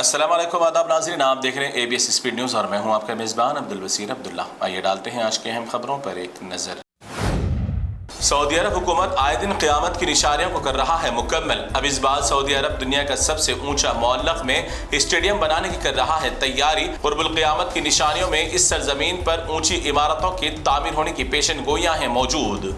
अस्सलाम वालेकुम, आदाब नाज़रीन, आप देख रहे हैं ABS स्पीड न्यूज़ और मैं हूं आपका मेज़बान अब्दुल वसीर अब्दुल्ला। आइए डालते हैं आज के अहम खबरों पर एक नज़र। सऊदी अरब हुकूमत आए दिन क़यामत की निशानियों को कर रहा है मुकम्मल। अब इस बार सऊदी अरब दुनिया का सबसे ऊंचा मुअल्लक़ में स्टेडियम बनाने की कर रहा है तैयारी। क़ुर्बुल क़यामत की निशानियों में इस सरजमीन पर ऊंची इमारतों की तामीर होने की पेशन गोइयां हैं मौजूद।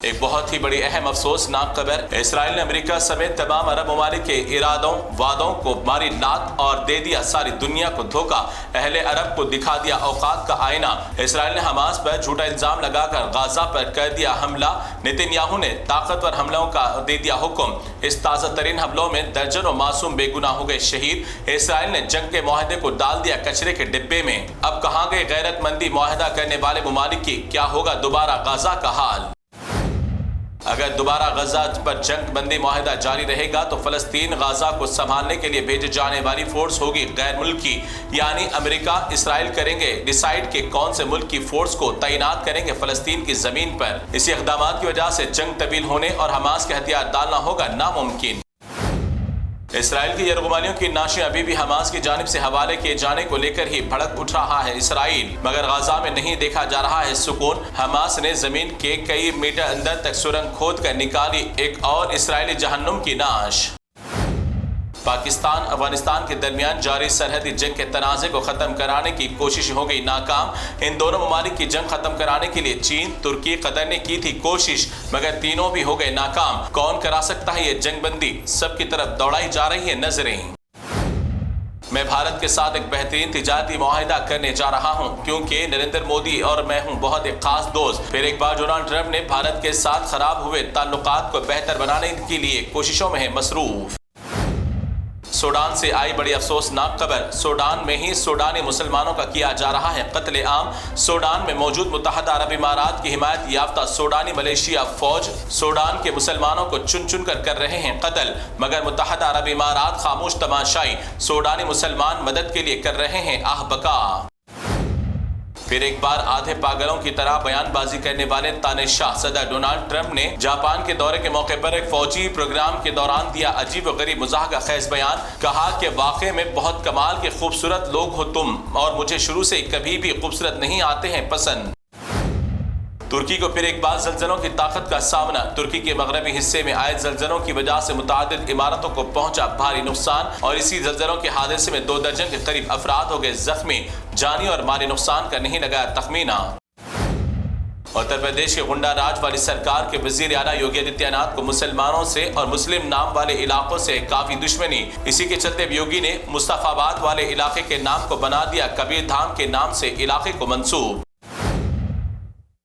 एक बहुत ही बड़ी अहम अफसोसनाक खबर, इसराइल ने अमेरिका समेत तमाम अरब ममालिक के इरादों वादों को मारी लात और दे दिया सारी दुनिया को धोखा। अहले अरब को दिखा दिया औकात का आईना। इसराइल ने हमास पर झूठा इल्जाम लगाकर गाजा पर कर दिया हमला। नेतन्याहू ने ताकतवर हमलों का दे दिया हुक्म। इस ताज़ा तरीन हमलों में दर्जनों मासूम बेगुनाह हो गए शहीद। इसराइल ने जंग के मुआहदे को डाल दिया कचरे के डिब्बे में। अब कहाँ गए गैरतमंदी मुआहदा करने वाले ममालिक की? क्या होगा दोबारा गाजा का हाल? अगर दोबारा गजा पर जंग बंदी मुआहदा जारी रहेगा तो फलस्तीन गाजा को संभालने के लिए भेजे जाने वाली फोर्स होगी गैर मुल्की, यानी अमेरिका इसराइल करेंगे डिसाइड कि कौन से मुल्क की फोर्स को तैनात करेंगे फलस्तीन की जमीन पर। इसी इक़दामात की वजह से जंग तवील होने और हमास के हथियार डालना होगा नामुमकिन। इसराइल की यरगुमालियों की नाशें अभी भी हमास की जानिब से हवाले किए जाने को लेकर ही भड़क उठ रहा है इसराइल, मगर गाजा में नहीं देखा जा रहा है सुकून। हमास ने जमीन के कई मीटर अंदर तक सुरंग खोद कर निकाली एक और इसराइली जहन्नुम की नाश। पाकिस्तान अफगानिस्तान के दरमियान जारी सरहदी जंग के तनाज़े को ख़त्म कराने की कोशिश हो गई नाकाम। इन दोनों ममालिक की जंग ख़त्म कराने के लिए चीन, तुर्की, कतर ने की थी कोशिश, मगर तीनों भी हो गए नाकाम। कौन करा सकता है ये जंग बंदी? सबकी तरफ दौड़ाई जा रही है नजरें। मैं भारत के साथ एक बेहतरीन तिजारती मुआहिदा करने जा रहा हूं, क्योंकि नरेंद्र मोदी और मैं हूं बहुत एक खास दोस्त। फिर एक बार डोनाल्ड ट्रंप ने भारत के साथ खराब हुए ताल्लुकात को बेहतर बनाने के लिए कोशिशों में है मसरूफ। सूडान से आई बड़ी अफसोसनाक खबर, सूडान में ही सूडानी मुसलमानों का किया जा रहा है कत्ले आम। सूडान में मौजूद मुत्तहदा अरब इमारात की हिमायत याफ्ता सूडानी मलेशिया फौज सूडान के मुसलमानों को चुन चुन कर रहे हैं कत्ल, मगर मुत्तहदा अरब इमारात खामोश तमाशाई। सूडानी मुसलमान मदद के लिए कर रहे हैं आह बका। फिर एक बार आधे पागलों की तरह बयानबाजी करने वाले तानेशाह सदर डोनाल्ड ट्रंप ने जापान के दौरे के मौके पर एक फौजी प्रोग्राम के दौरान दिया अजीब व गरीब मुज़ाहका खेज बयान। कहा कि वाकई में बहुत कमाल के खूबसूरत लोग हो तुम, और मुझे शुरू से कभी भी खूबसूरत नहीं आते हैं पसंद। तुर्की को फिर एक बार ज़लज़लों की ताकत का सामना। तुर्की के मगरबी हिस्से में आए ज़लज़लों की वजह से मुतादिद इमारतों को पहुंचा भारी नुकसान, और इसी ज़लज़लों के हादसे में 2 दर्जन के करीब अफराद हो गए जख्मी। जानी और माली नुकसान का नहीं लगाया तखमीना। उत्तर प्रदेश के गुंडा राज वाली सरकार के वजीर आला योगी आदित्यनाथ को मुसलमानों से और मुस्लिम नाम वाले इलाकों से काफी दुश्मनी। इसी के चलते योगी ने मुस्तफाबाद वाले इलाके के नाम को बना दिया कबीर धाम के नाम से इलाके को मंसूब।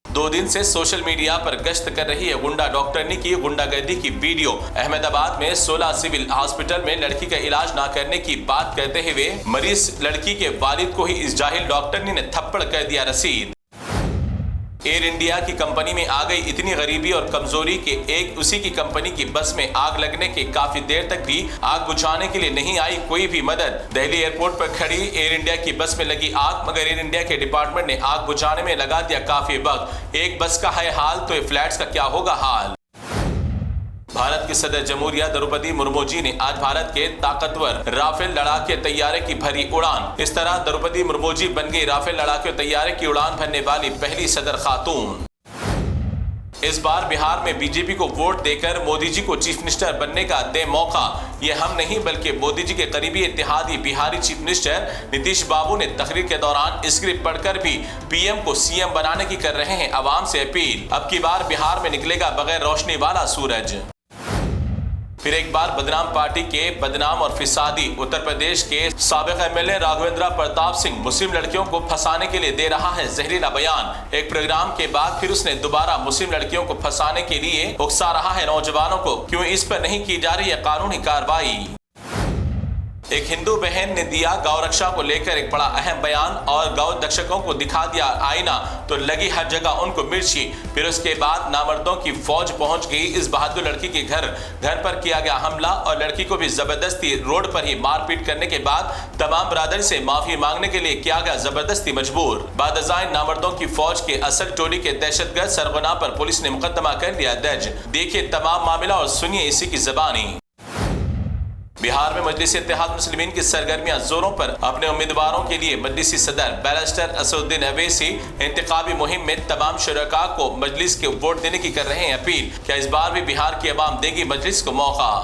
2 दिन से सोशल मीडिया पर गश्त कर रही है गुंडा डॉक्टरनी की गुंडागर्दी की वीडियो। अहमदाबाद में 16 सिविल हॉस्पिटल में लड़की का इलाज न करने की बात करते हुए मरीज लड़की के वालिद को ही इस जाहिल डॉक्टरनी ने थप्पड़ कर दिया रसीद। एयर इंडिया की कंपनी में आ गई इतनी गरीबी और कमजोरी के एक उसी की कंपनी की बस में आग लगने के काफी देर तक भी आग बुझाने के लिए नहीं आई कोई भी मदद। दिल्ली एयरपोर्ट पर खड़ी एयर इंडिया की बस में लगी आग, मगर एयर इंडिया के डिपार्टमेंट ने आग बुझाने में लगा दिया काफी वक्त। एक बस का है हाल तो फ्लैट्स का क्या होगा हाल। भारत के सदर जमहूरिया द्रौपदी मुर्मू जी ने आज भारत के ताकतवर राफेल लड़ाके तैयारे की भरी उड़ान। इस तरह द्रौपदी मुर्मू जी बन गई राफेल लड़ाके तैयारे की उड़ान भरने वाली पहली सदर खातून। इस बार बिहार में बीजेपी को वोट देकर मोदी जी को चीफ मिनिस्टर बनने का दे मौका। ये हम नहीं बल्कि मोदी जी के करीबी इत्तेहादी बिहारी चीफ मिनिस्टर नीतीश बाबू ने तकरीर के दौरान स्क्रिप्ट पढ़कर भी पीएम को सीएम बनाने की कर रहे हैं आवाम से अपील। अब की बार बिहार में निकलेगा बगैर रोशनी वाला सूरज। फिर एक बार बदनाम पार्टी के बदनाम और फिसादी उत्तर प्रदेश के साबिक एमएलए राघवेंद्र प्रताप सिंह मुस्लिम लड़कियों को फंसाने के लिए दे रहा है जहरीला बयान। एक प्रोग्राम के बाद फिर उसने दोबारा मुस्लिम लड़कियों को फंसाने के लिए उकसा रहा है नौजवानों को। क्यों इस पर नहीं की जा रही है कानूनी कार्रवाई? एक हिंदू बहन ने दिया गौ रक्षा को लेकर एक बड़ा अहम बयान और गौ रक्षकों को दिखा दिया आईना, तो लगी हर जगह उनको मिर्ची। फिर उसके बाद नामर्दों की फौज पहुंच गई इस बहादुर लड़की के घर पर किया गया हमला और लड़की को भी जबरदस्ती रोड पर ही मारपीट करने के बाद तमाम बरादरी से माफी मांगने के लिए किया गया जबरदस्ती मजबूर। बादजाइन नामर्दों की फौज के असल टोली के दहशतगर्द सरगना पर पुलिस ने मुकदमा कर लिया दर्ज। देखिए तमाम मामला और सुनिए इसी की जबानी। بہار میں مجلس اتحاد مسلمین کی سرگرمیاں زوروں پر، اپنے امیدواروں کے لیے مجلسی صدر بیرسٹر اسدالدین اویسی انتخابی مہم میں تمام شرکاء کو مجلس کے ووٹ دینے کی کر رہے ہیں اپیل۔ کیا اس بار بھی بہار کی عوام دے گی مجلس کو موقع؟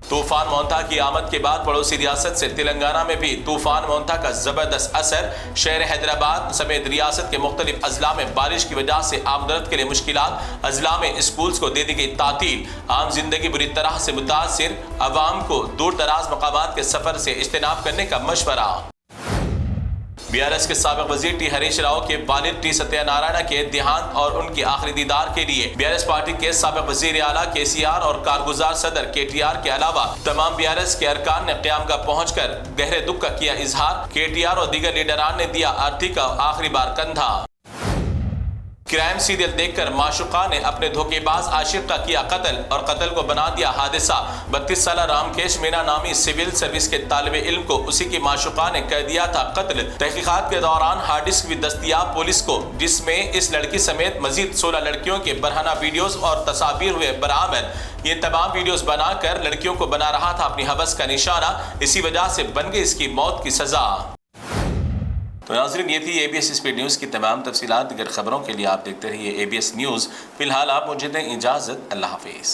طوفان مونتا کی آمد کے بعد پڑوسی ریاست سے تلنگانہ میں بھی طوفان مونتا کا زبردست اثر۔ شہر حیدرآباد سمیت ریاست کے مختلف اضلاع میں بارش کی وجہ سے آمدرفت کے لیے مشکلات، اضلاع میں اسکولز کو دے دی گئی تعطیل، عام زندگی بری طرح سے متاثر، عوام کو دور دراز مقامات کے سفر سے اجتناب کرنے کا مشورہ۔ BRS کے سابق وزیر ٹی ہریش راؤ کے والد ٹی ستیہ نارائنا کے دیہانت اور ان کی آخری دیدار کے لیے BRS پارٹی کے سابق وزیر اعلیٰ KCR اور کارگزار صدر KTR کے علاوہ تمام BRS کے ارکان نے قیام گاہ پہنچ کر گہرے دکھ کا کیا اظہار۔ KTR اور دیگر لیڈران نے دیا آرتی کا آخری بار کندھا۔ کرائم سیریل دیکھ کر معشوقہ نے اپنے دھوکے باز عاشق کا کیا قتل اور قتل کو بنا دیا حادثہ۔ 32 سالہ رامکیش مینا نامی سول سروس کے طالب علم کو اسی کی معشوقہ نے کر دیا تھا قتل۔ تحقیقات کے دوران ہارڈ ڈسک بھی دستیاب پولیس کو، جس میں اس لڑکی سمیت مزید 16 لڑکیوں کے برہنہ ویڈیوز اور تصاویر ہوئے برآمد۔ یہ تمام ویڈیوز بنا کر لڑکیوں کو بنا رہا تھا اپنی ہوس کا نشانہ، اسی وجہ سے بن گئی اس کی موت کی سزا۔ تو ناظرین، یہ تھی ABS اسپیڈ نیوز کی تمام تفصیلات۔ دیگر خبروں کے لیے آپ دیکھتے رہیے ABS نیوز۔ فی الحال آپ مجھے دیں اجازت، اللہ حافظ۔